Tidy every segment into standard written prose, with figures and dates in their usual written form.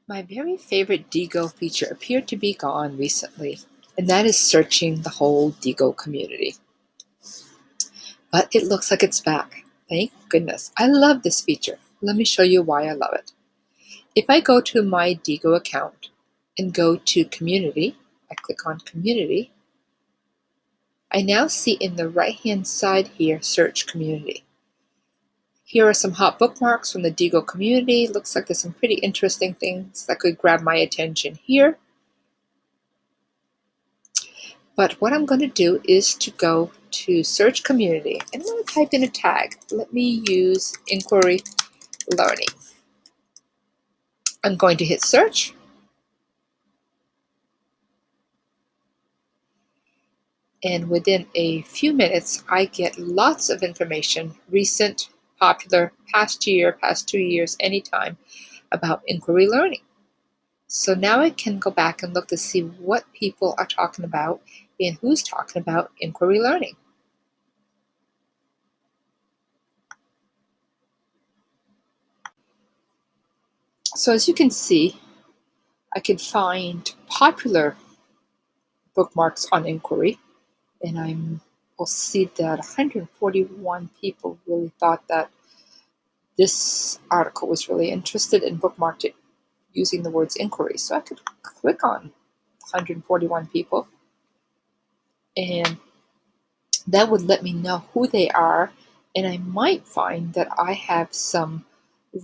My very favorite Diigo feature appeared to be gone recently, and that is searching the whole Diigo community. But it looks like it's back. Thank goodness. I love this feature. Let me show you why I love it. If I go to my Diigo account and go to Community, I click on Community, I now see in the right-hand side here, Search Community. Here are some hot bookmarks from the Diigo community. Looks like there's some pretty interesting things that could grab my attention here. But what I'm going to do is to go to Search Community, and I'm going to type in a tag. Let me use Inquiry Learning. I'm going to hit Search. And within a few minutes, I get lots of information, recent, popular, past year, past 2 years, anytime, about inquiry learning. So now I can go back and look to see what people are talking about and who's talking about inquiry learning. So as you can see, I can find popular bookmarks on inquiry, and I will see that 141 people really thought that this article was really interested and bookmarked it using the words inquiry. So I could click on 141 people, and that would let me know who they are, and I might find that I have some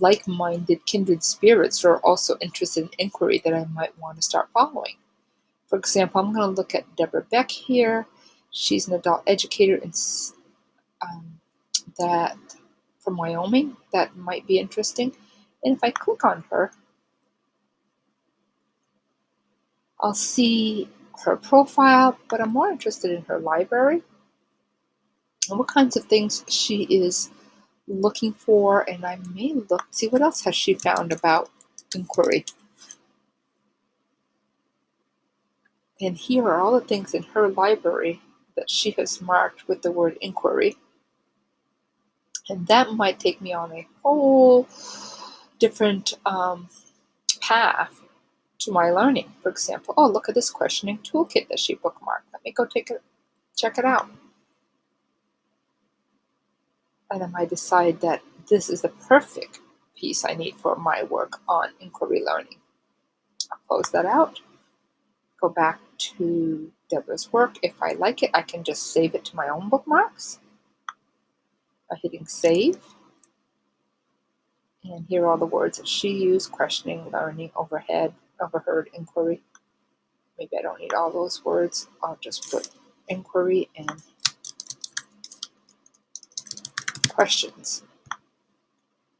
like-minded kindred spirits who are also interested in inquiry that I might want to start following. For example, I'm going to look at Deborah Beck here. She's an adult educator in that from Wyoming. That might be interesting. And if I click on her, I'll see her profile, but I'm more interested in her library and what kinds of things she is looking for, and I may look, see what else has she found about inquiry. And here are all the things in her library that she has marked with the word inquiry. And that might take me on a whole different path to my learning. For example, oh, look at this questioning toolkit that she bookmarked. Let me go check it out. And I might decide that this is the perfect piece I need for my work on inquiry learning. I'll close that out, go back to Deborah's work. If I like it, I can just save it to my own bookmarks by hitting save. And here are all the words that she used: questioning, learning, overheard, inquiry. Maybe I don't need all those words. I'll just put inquiry and questions.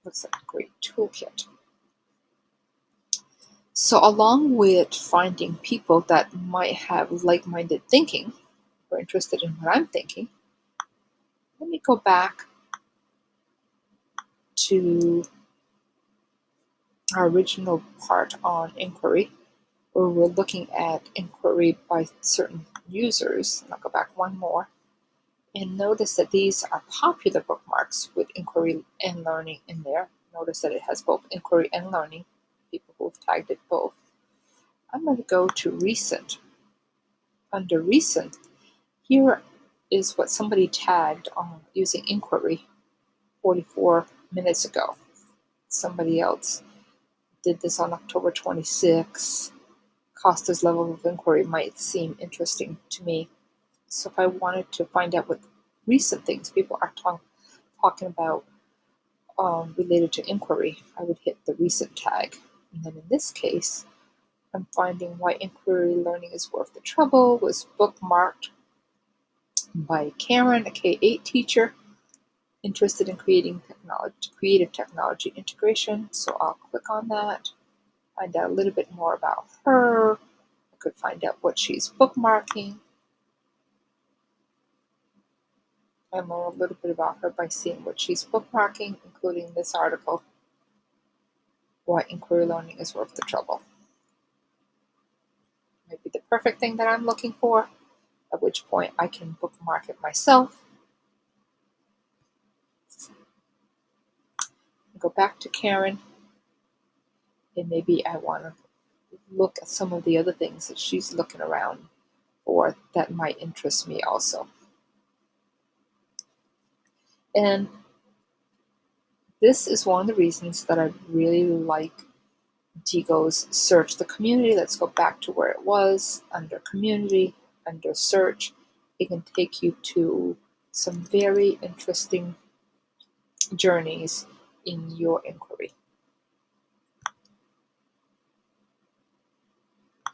Looks like a great toolkit. So along with finding people that might have like-minded thinking, or interested in what I'm thinking, let me go back to our original part on inquiry, where we're looking at inquiry by certain users. And I'll go back one more and notice that these are popular bookmarks with inquiry and learning in there. Notice that it has both inquiry and learning, people who've tagged it both. I'm going to go to recent. Under recent, here is what somebody tagged on using inquiry 44 minutes ago. Somebody else did this on October 26. Costa's level of inquiry might seem interesting to me. So if I wanted to find out what recent things people are talking about related to inquiry, I would hit the recent tag. And then in this case, I'm finding why inquiry learning is worth the trouble was bookmarked by Karen, a K-8 teacher interested in creative technology integration. So I'll click on that, find out a little bit more about her. I could find out what she's bookmarking. I know a little bit about her by seeing what she's bookmarking, including this article, Why Inquiry Learning is Worth the Trouble. Maybe the perfect thing that I'm looking for, at which point I can bookmark it myself. Go back to Karen, and maybe I want to look at some of the other things that she's looking around for that might interest me also. And this is one of the reasons that I really like Diigo's search the community. Let's go back to where it was, under community, under search. It can take you to some very interesting journeys in your inquiry.